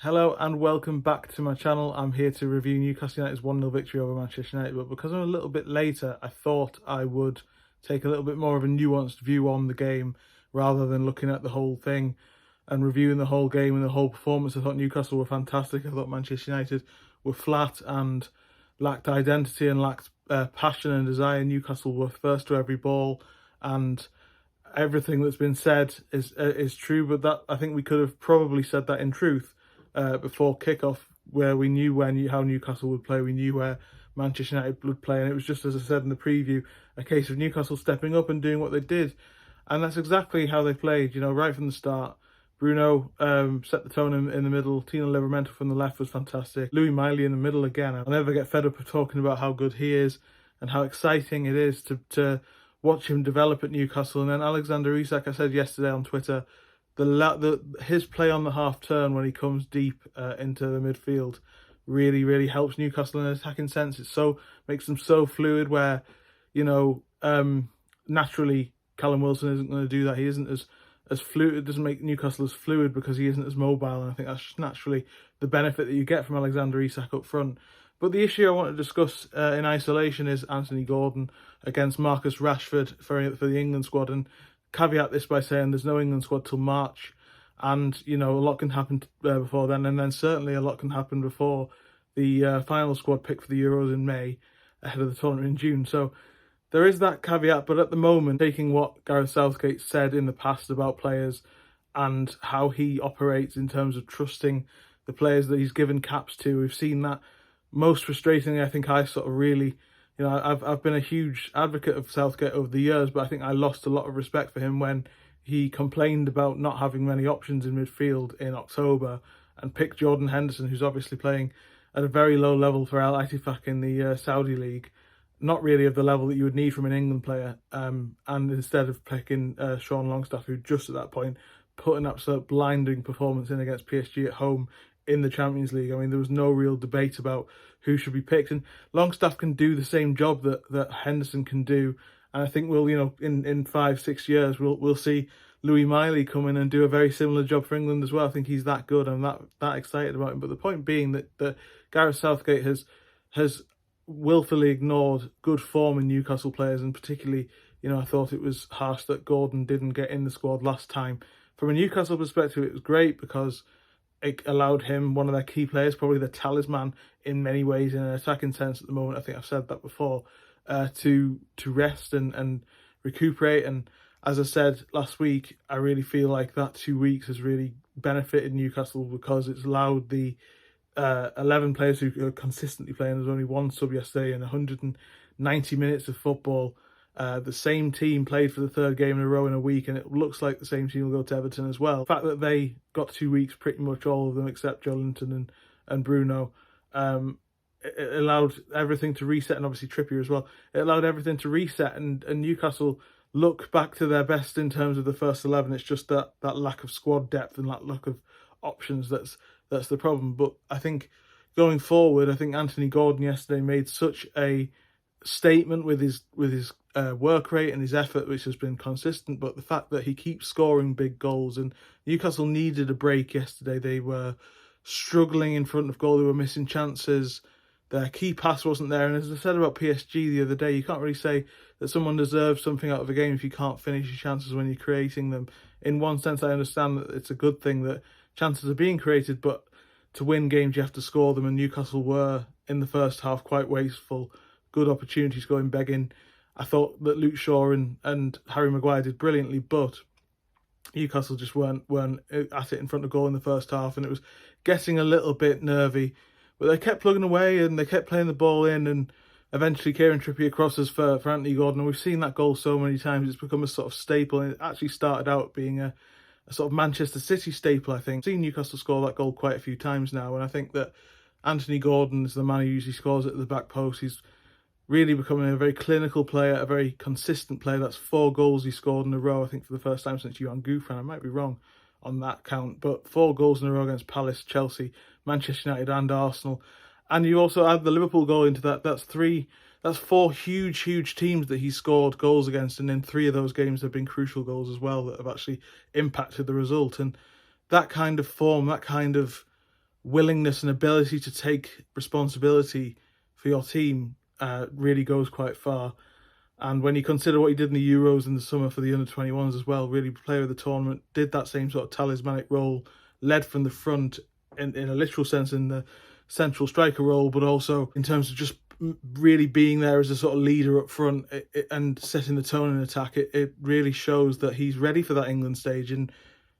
Hello and welcome back to my channel. I'm here to review Newcastle United's 1-0 victory over Manchester United, but because I'm a little bit later, I thought I would take a little bit more of a nuanced view on the game rather than looking at the whole thing and reviewing the whole game and the whole performance. I thought Newcastle were fantastic. I thought Manchester United were flat and lacked identity and lacked passion and desire. Newcastle were first to every ball, and everything that's been said is true, but that I think we could have probably said that in truth before kickoff, where we knew how Newcastle would play, we knew where Manchester United would play, and it was just, as I said in the preview, a case of Newcastle stepping up and doing what they did, and that's exactly how they played. You know, right from the start, Bruno set the tone in the middle. Tino Livramento from the left was fantastic. Louis Miley in the middle again. I'll never get fed up of talking about how good he is and how exciting it is to watch him develop at Newcastle. And then Alexander Isak, I said yesterday on Twitter, his play on the half turn when he comes deep into the midfield really helps Newcastle in an attacking sense. Makes them so fluid where, you know, naturally Callum Wilson isn't going to do that. He isn't as fluid. It doesn't make Newcastle as fluid because he isn't as mobile, and I think that's just naturally the benefit that you get from Alexander Isak up front. But the issue I want to discuss in isolation is Anthony Gordon against Marcus Rashford for the England squad, and caveat this by saying there's no England squad till March, and you know, a lot can happen before then, and then certainly a lot can happen before the final squad pick for the Euros in May, ahead of the tournament in June. So there is that caveat, but at the moment, taking what Gareth Southgate said in the past about players and how he operates in terms of trusting the players that he's given caps to, we've seen that. Most frustratingly, I think I sort of really, you know, I've been a huge advocate of Southgate over the years, but I think I lost a lot of respect for him when he complained about not having many options in midfield in October and picked Jordan Henderson, who's obviously playing at a very low level for Al Ittifaq in the Saudi League, not really of the level that you would need from an England player, and instead of picking Sean Longstaff, who just at that point put an absolute blinding performance in against PSG at home in the Champions League. I mean, there was no real debate about who should be picked, and Longstaff can do the same job that Henderson can do, and I think we'll, you know, in 5-6 years we'll see Louis Miley come in and do a very similar job for England as well. I think he's that good. I'm that excited about him. But the point being that Gareth Southgate has willfully ignored good form in Newcastle players, and particularly, you know, I thought it was harsh that Gordon didn't get in the squad last time. From a Newcastle perspective, it was great because it allowed him, one of their key players, probably the talisman in many ways in an attacking sense at the moment, I think I've said that before, to rest and recuperate. And as I said last week, I really feel like that 2 weeks has really benefited Newcastle because it's allowed the 11 players who are consistently playing. There's only one sub yesterday in 190 minutes of football. The same team played for the third game in a row in a week, and it looks like the same team will go to Everton as well. The fact that they got 2 weeks, pretty much all of them except Joelinton and Bruno, it allowed everything to reset, and obviously Trippier as well. It allowed everything to reset, and Newcastle look back to their best in terms of the first 11. It's just that lack of squad depth and that lack of options that's the problem. But I think going forward, I think Anthony Gordon yesterday made such a statement with his work rate and his effort, which has been consistent, but the fact that he keeps scoring big goals, and Newcastle needed a break yesterday. They were struggling in front of goal, they were missing chances, their key pass wasn't there, and as I said about PSG the other day, you can't really say that someone deserves something out of a game if you can't finish your chances when you're creating them. In one sense, I understand that it's a good thing that chances are being created, but to win games you have to score them, and Newcastle were in the first half quite wasteful. Good opportunities going begging. I thought that Luke Shaw and Harry Maguire did brilliantly, but Newcastle just weren't at it in front of goal in the first half, and it was getting a little bit nervy. But they kept plugging away and they kept playing the ball in, and eventually Kieran Trippier crosses for Anthony Gordon, and we've seen that goal so many times. It's become a sort of staple, and it actually started out being a sort of Manchester City staple, I think. I've seen Newcastle score that goal quite a few times now, and I think that Anthony Gordon is the man who usually scores it at the back post. He's really becoming a very clinical player, a very consistent player. That's 4 goals he scored in a row, I think, for the first time since Johan Gouffran. I might be wrong on that count, but 4 goals in a row against Palace, Chelsea, Manchester United and Arsenal. And you also add the Liverpool goal into that. That's 4 huge teams that he scored goals against, and in 3 of those games there have been crucial goals as well that have actually impacted the result. And that kind of form, that kind of willingness and ability to take responsibility for your team really goes quite far. And when you consider what he did in the Euros in the summer for the under-21s as well, really player of the tournament, did that same sort of talismanic role, led from the front in a literal sense in the central striker role, but also in terms of just really being there as a sort of leader up front and setting the tone in attack. It really shows that he's ready for that England stage. And,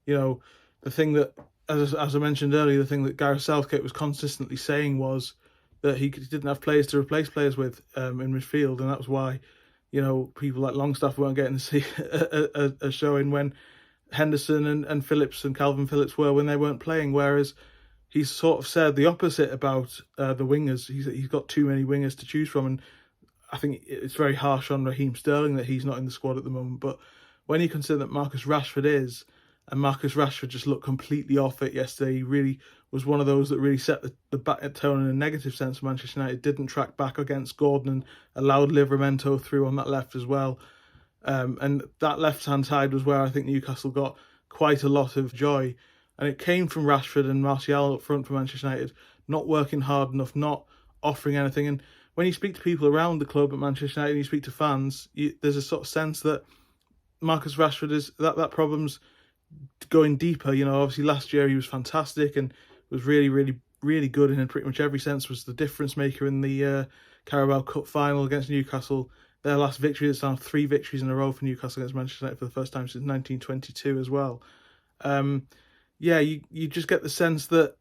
you know, the thing that, as I mentioned earlier, the thing that Gareth Southgate was consistently saying was that he didn't have players to replace players with in midfield, and that was why, you know, people like Longstaff weren't getting to see a showing when Henderson and Phillips and Calvin Phillips were when they weren't playing. Whereas he's sort of said the opposite about the wingers. He's got too many wingers to choose from, and I think it's very harsh on Raheem Sterling that he's not in the squad at the moment. But when you consider that Marcus Rashford is, and Marcus Rashford just looked completely off it yesterday, he really was one of those that really set the back tone in a negative sense for Manchester United. Didn't track back against Gordon and allowed Livramento through on that left as well. And that left-hand side was where I think Newcastle got quite a lot of joy. And it came from Rashford and Martial up front for Manchester United, not working hard enough, not offering anything. And when you speak to people around the club at Manchester United and you speak to fans, there's a sort of sense that Marcus Rashford is that problem's going deeper. You know, obviously last year he was fantastic and was really, really, really good in pretty much every sense, was the difference maker in the Carabao Cup final against Newcastle. Their last victory, it's now 3 victories in a row for Newcastle against Manchester United for the first time since 1922 as well. Yeah, you just get the sense that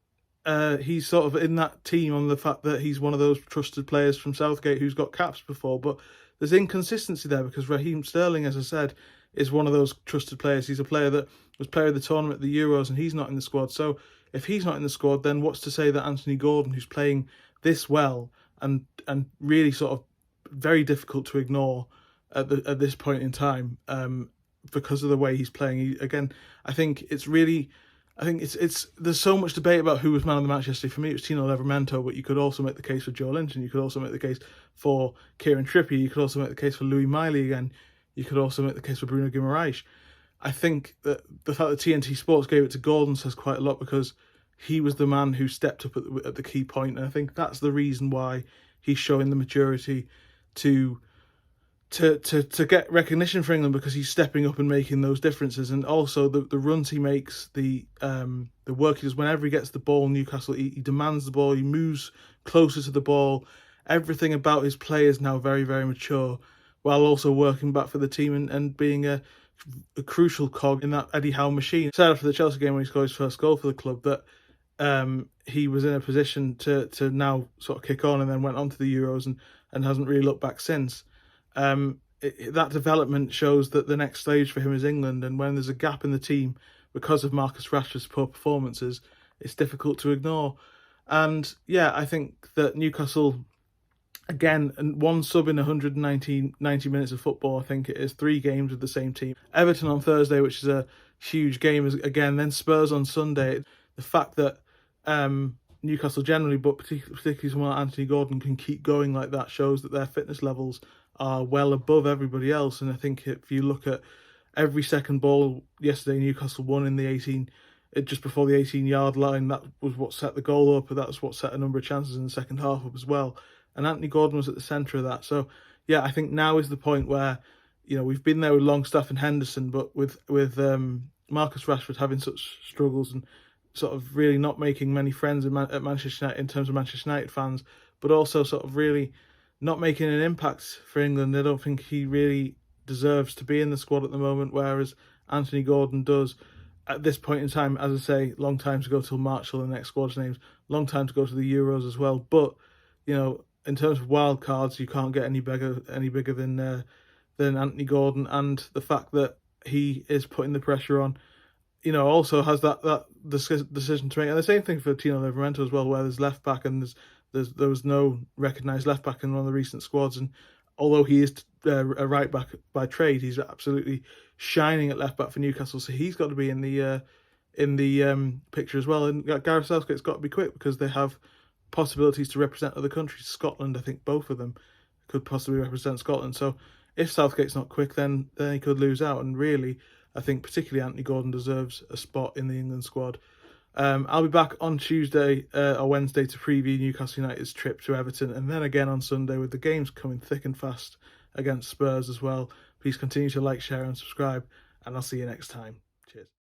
he's sort of in that team on the fact that he's one of those trusted players from Southgate who's got caps before, but there's inconsistency there because Raheem Sterling, as I said, is one of those trusted players. He's a player that was player of the tournament at the Euros and he's not in the squad. So if he's not in the squad, then what's to say that Anthony Gordon, who's playing this well and really sort of very difficult to ignore at this point in time because of the way he's playing. I think it's there's so much debate about who was man of the match yesterday. For me, it was Tino Livramento, but you could also make the case for Joe Lynch, and you could also make the case for Kieran Trippier. You could also make the case for Louis Miley again. You could also make the case for Bruno Guimaraes. I think that the fact that TNT Sports gave it to Gordon says quite a lot because he was the man who stepped up at the key point, and I think that's the reason why he's showing the maturity to get recognition for England, because he's stepping up and making those differences. And also the runs he makes, the work he does whenever he gets the ball in Newcastle, he demands the ball, he moves closer to the ball. Everything about his play is now very, very mature, while also working back for the team and being a crucial cog in that Eddie Howe machine. He said after the Chelsea game when he scored his first goal for the club that he was in a position to now sort of kick on, and then went on to the Euros and hasn't really looked back since. That development shows that the next stage for him is England, and when there's a gap in the team because of Marcus Rashford's poor performances, it's difficult to ignore. And yeah, I think that Newcastle, again, one sub in 190 minutes of football, I think it is 3 games with the same team. Everton on Thursday, which is a huge game again, then Spurs on Sunday. The fact that Newcastle generally, but particularly someone like Anthony Gordon, can keep going like that shows that their fitness levels are well above everybody else. And I think if you look at every second ball yesterday, Newcastle won in the 18, just before the 18-yard line. That was what set the goal up, and that's what set a number of chances in the second half up as well. And Anthony Gordon was at the centre of that. So yeah, I think now is the point where, you know, we've been there with Longstaff and Henderson, but with Marcus Rashford having such struggles and sort of really not making many friends at Manchester United in terms of Manchester United fans, but also sort of really not making an impact for England. I don't think he really deserves to be in the squad at the moment, whereas Anthony Gordon does. At this point in time, as I say, long time to go till March till the next squad's names, long time to go to the Euros as well. But, you know, in terms of wild cards, you can't get any bigger than Anthony Gordon, and the fact that he is putting the pressure on, you know, also has that decision to make. And the same thing for Tino Livramento as well, where there's left back and there was no recognised left back in one of the recent squads, and although he is a right back by trade, he's absolutely shining at left back for Newcastle, so he's got to be in the picture as well. And Gareth Southgate's got to be quick because they have possibilities to represent other countries. Scotland, I think both of them could possibly represent Scotland. So if Southgate's not quick, then he could lose out. And really, I think particularly Anthony Gordon deserves a spot in the England squad. I'll be back on Tuesday or Wednesday to preview Newcastle United's trip to Everton, and then again on Sunday with the games coming thick and fast against Spurs as well. Please continue to like, share and subscribe, and I'll see you next time. Cheers.